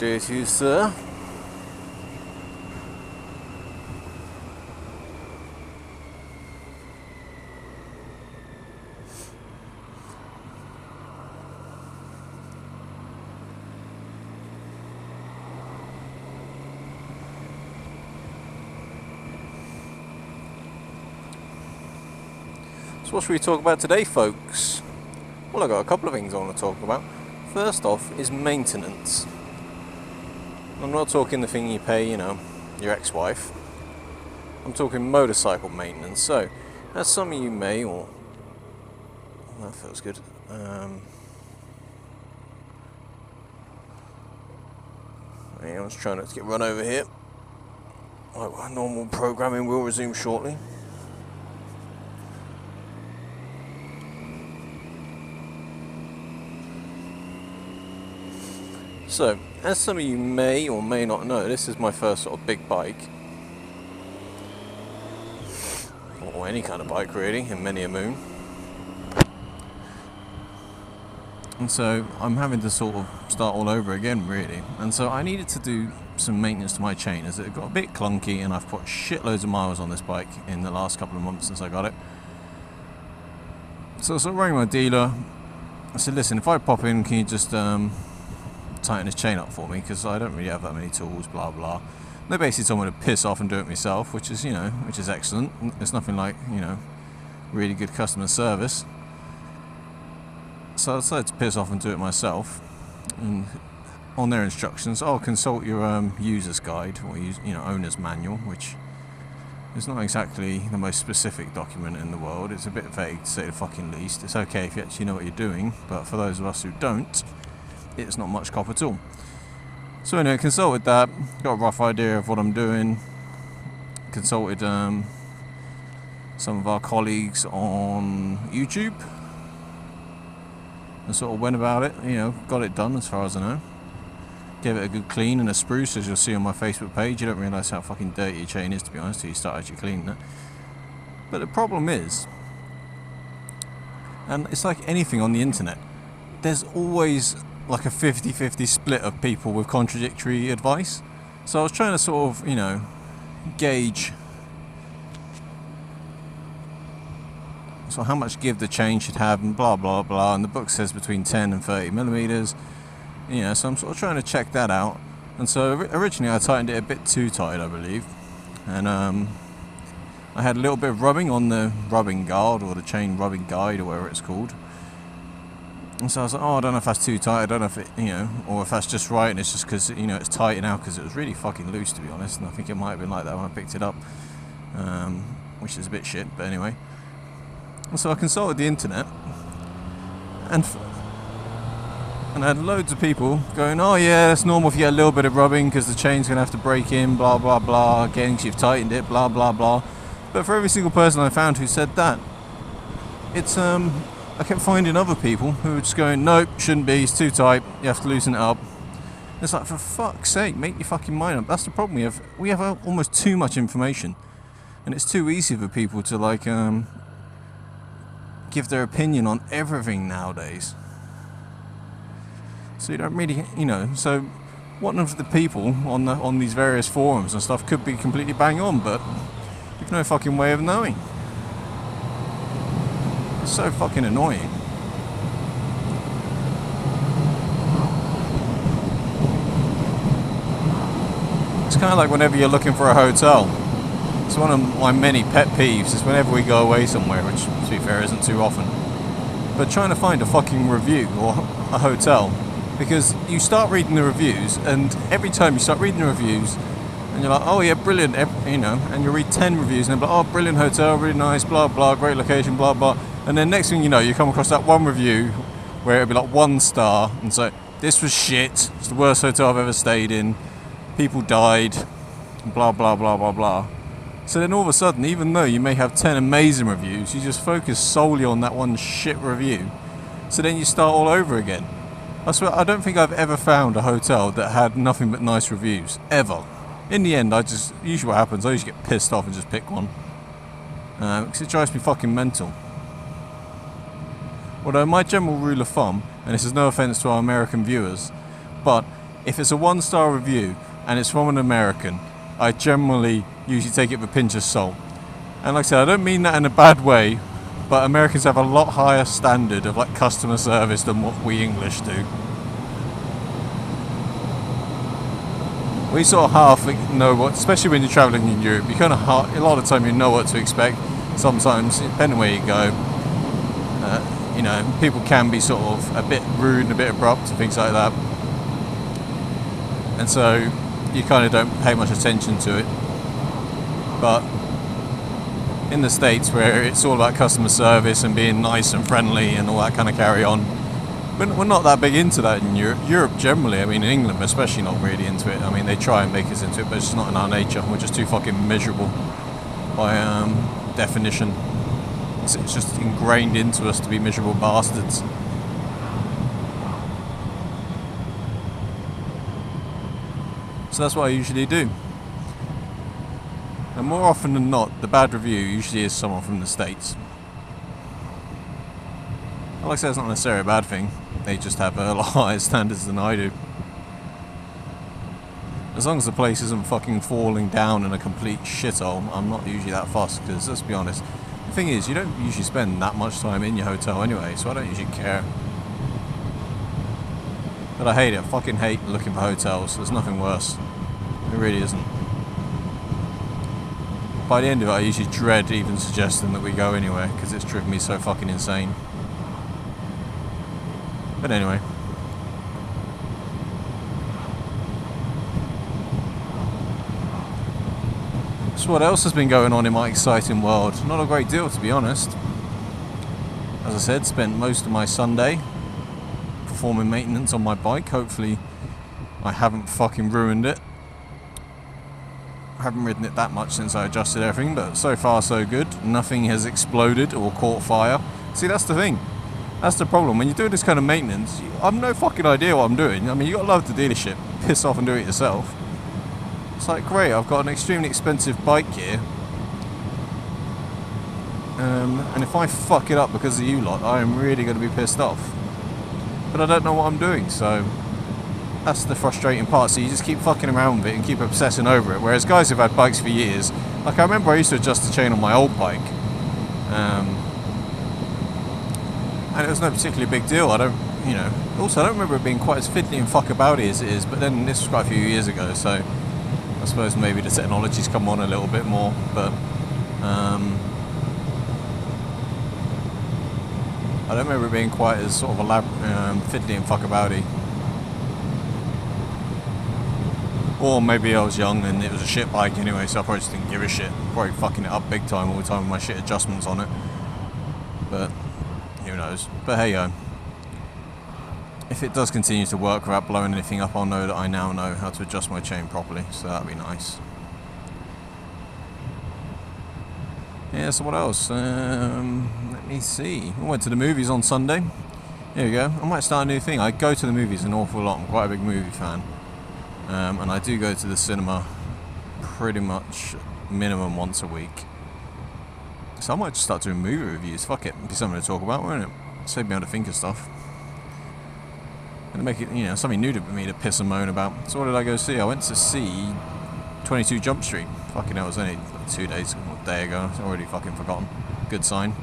day to you, sir. So what should we talk about today, folks? Well, I've got a couple of things I want to talk about. First off is maintenance. I'm not talking the thing you pay, your ex-wife. I'm talking motorcycle maintenance. So, as some of you may, or... that feels good. I was trying not to get run over here. Right, normal programming will resume shortly. So, as some of you may or may not know, this is my first sort of big bike. Or any kind of bike really, in many a moon. And so, I'm having to sort of start all over again really. And so I needed to do some maintenance to my chain as it got a bit clunky, and I've put shitloads of miles on this bike in the last couple of months since I got it. So I sort of rang my dealer. I said, listen, if I pop in, can you just tighten this chain up for me, because I don't really have that many tools, blah blah. They basically told me to piss off and do it myself, which is excellent. It's nothing like really good customer service. So I decided to piss off and do it myself. And on their instructions, I'll consult your user's guide or owner's manual, which is not exactly the most specific document in the world. It's a bit vague to say the fucking least. It's okay if you actually know what you're doing, but for those of us who don't, it's not much cop at all. So anyway, consulted that, got a rough idea of what I'm doing, consulted some of our colleagues on YouTube, and sort of went about it, got it done as far as I know. Gave it a good clean and a spruce, as you'll see on my Facebook page. You don't realise how fucking dirty your chain is, to be honest, till you start actually cleaning it. But the problem is, and it's like anything on the internet, there's always like a 50-50 split of people with contradictory advice. So I was trying to sort of, gauge so how much give the chain should have and blah blah blah, and the book says between 10 and 30 millimeters. So I'm sort of trying to check that out. And so originally I tightened it a bit too tight, I believe, and I had a little bit of rubbing on the rubbing guard, or the chain rubbing guide, or whatever it's called. And so I was like, I don't know if that's too tight, I don't know if it, or if that's just right, and it's just because, it's tight now, because it was really fucking loose, to be honest, and I think it might have been like that when I picked it up, which is a bit shit, but anyway. And so I consulted the internet, and I had loads of people going, oh yeah, that's normal if you get a little bit of rubbing, because the chain's going to have to break in, blah blah blah, again, because you've tightened it, blah blah blah. But for every single person I found who said that, it's, I kept finding other people who were just going, nope, shouldn't be, it's too tight, you have to loosen it up. It's like, for fuck's sake, make your fucking mind up. That's the problem we have. We have almost too much information, and it's too easy for people to give their opinion on everything nowadays. So you don't really, so one of the people on these various forums and stuff could be completely bang on, but you've no fucking way of knowing. It's so fucking annoying. It's kind of like whenever you're looking for a hotel. It's one of my many pet peeves is whenever we go away somewhere, which to be fair isn't too often, but trying to find a fucking review or a hotel, because you start reading the reviews, and every time you start reading the reviews and you're like, oh yeah, brilliant, and you read 10 reviews and they're like, oh, brilliant hotel, really nice, blah blah, great location, blah blah. And then next thing you know, you come across that one review where it'll be like 1 star, and so, this was shit, it's the worst hotel I've ever stayed in, people died, blah blah blah blah blah. So then all of a sudden, even though you may have 10 amazing reviews, you just focus solely on that one shit review. So then you start all over again. I swear, I don't think I've ever found a hotel that had nothing but nice reviews, ever. In the end, usually what happens, I usually get pissed off and just pick one. Because it drives me fucking mental. Although my general rule of thumb, and this is no offence to our American viewers, but if it's a 1-star review and it's from an American, I generally usually take it with a pinch of salt. And like I said, I don't mean that in a bad way, but Americans have a lot higher standard of like customer service than what we English do. We sort of half know what, especially when you're travelling in Europe, you kind of a lot of the time you know what to expect. Sometimes, depending where you go, you know, people can be sort of a bit rude and a bit abrupt and things like that. And so you kind of don't pay much attention to it. But in the States, where it's all about customer service and being nice and friendly and all that kind of carry on, we're not that big into that in Europe. Europe generally, I mean in England especially, not really into it. I mean they try and make us into it, but it's just not in our nature. We're just too fucking miserable by definition. It's just ingrained into us to be miserable bastards. So that's what I usually do. And more often than not, the bad review usually is someone from the States. Like I said, it's not necessarily a bad thing. They just have a lot higher standards than I do. As long as the place isn't fucking falling down in a complete shithole, I'm not usually that fussed, because let's be honest, the thing is, you don't usually spend that much time in your hotel anyway, so I don't usually care. But I hate it. I fucking hate looking for hotels. There's nothing worse. It really isn't. By the end of it, I usually dread even suggesting that we go anywhere, because it's driven me so fucking insane. But anyway. So what else has been going on in my exciting world? Not a great deal, to be honest. As I said, spent most of my Sunday performing maintenance on my bike. Hopefully I haven't fucking ruined it. I haven't ridden it that much since I adjusted everything, but so far so good. Nothing has exploded or caught fire. See, that's the thing. That's the problem. When you do this kind of maintenance, I've no fucking idea what I'm doing. I mean, you got to love the dealership. Piss off and do it yourself. It's like, great, I've got an extremely expensive bike here. And if I fuck it up because of you lot, I am really going to be pissed off. But I don't know what I'm doing, so that's the frustrating part. So you just keep fucking around with it and keep obsessing over it. Whereas guys who've had bikes for years, like I remember I used to adjust the chain on my old bike. And it was no particularly big deal. I don't, you know, also I don't remember it being quite as fiddly and fuckabouty as it is, but then this was quite a few years ago, so I suppose maybe the technology's come on a little bit more, but I don't remember it being quite as sort of fiddly and fuckabouty. Or maybe I was young and it was a shit bike anyway, so I probably just didn't give a shit. Probably fucking it up big time all the time with my shit adjustments on it. But who knows? But hey yo. If it does continue to work without blowing anything up, I'll know that I now know how to adjust my chain properly, so that'd be nice. Yeah, so what else? Let me see. I went to the movies on Sunday. Here we go. I might start a new thing. I go to the movies an awful lot. I'm quite a big movie fan. And I do go to the cinema pretty much minimum once a week. So I might just start doing movie reviews. Fuck it. It'd be something to talk about, won't it? Save me able to think of stuff. And make it, you know, something new to me to piss and moan about. So what did I go see? I went to see 22 Jump Street. Fucking hell, it was only like 2 days, a day ago. I've already fucking forgotten. Good sign.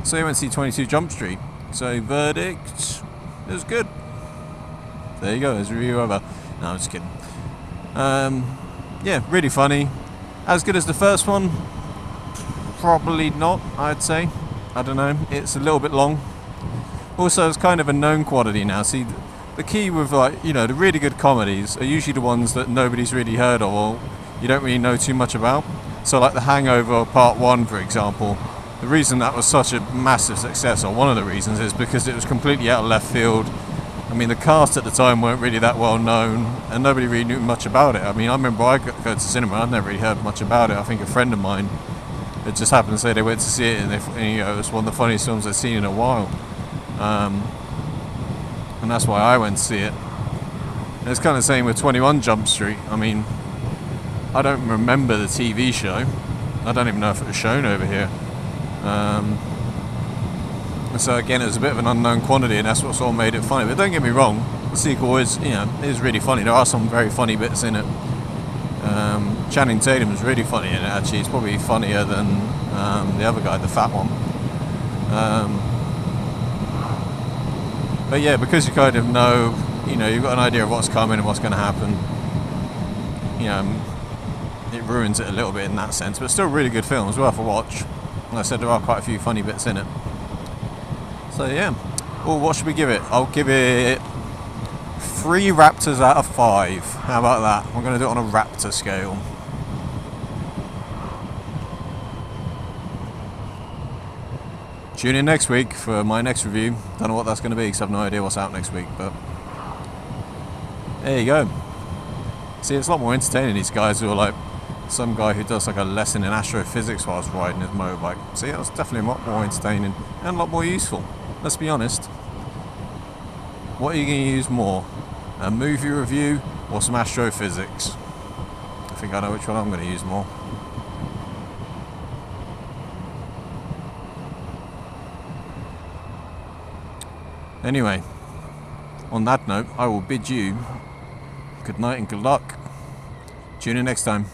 So I went to see 22 Jump Street. So verdict, it was good. There you go, there's a review over. No, I'm just kidding. Yeah, really funny. As good as the first one? Probably not, I'd say. I don't know, it's a little bit long. Also, it's kind of a known quantity now. See, the key with, like, you know, the really good comedies are usually the ones that nobody's really heard of or you don't really know too much about. So like The Hangover Part 1, for example, the reason that was such a massive success, or one of the reasons, is because it was completely out of left field. I mean, the cast at the time weren't really that well known, and nobody really knew much about it. I mean, I remember I go to cinema, I'd never really heard much about it. I think a friend of mine, it just happened to say they went to see it, and you know, it was one of the funniest films they'd seen in a while. And that's why I went to see it. And it's kind of the same with 21 Jump Street. I mean, I don't remember the TV show. I don't even know if it was shown over here. So again, it was a bit of an unknown quantity, and that's what sort of made it funny. But don't get me wrong, the sequel is, you know, is really funny. There are some very funny bits in it. Channing Tatum is really funny in it. Actually, he's probably funnier than the other guy, the fat one. But yeah, because you kind of know, you know, you've got an idea of what's coming and what's going to happen. You know, it ruins it a little bit in that sense, but still a really good film. It's worth a watch. Like I said, there are quite a few funny bits in it. So yeah. Oh, what should we give it? I'll give it 3 Raptors out of 5. How about that? We're going to do it on a Raptor scale. Tune in next week for my next review. Don't know what that's going to be because I have no idea what's out next week, but there you go. See, it's a lot more entertaining, these guys who are like some guy who does like a lesson in astrophysics whilst riding his motorbike. See, that's definitely a lot more entertaining and a lot more useful. Let's be honest. What are you going to use more? A movie review or some astrophysics? I think I know which one I'm going to use more. Anyway, on that note, I will bid you good night and good luck. Tune in next time.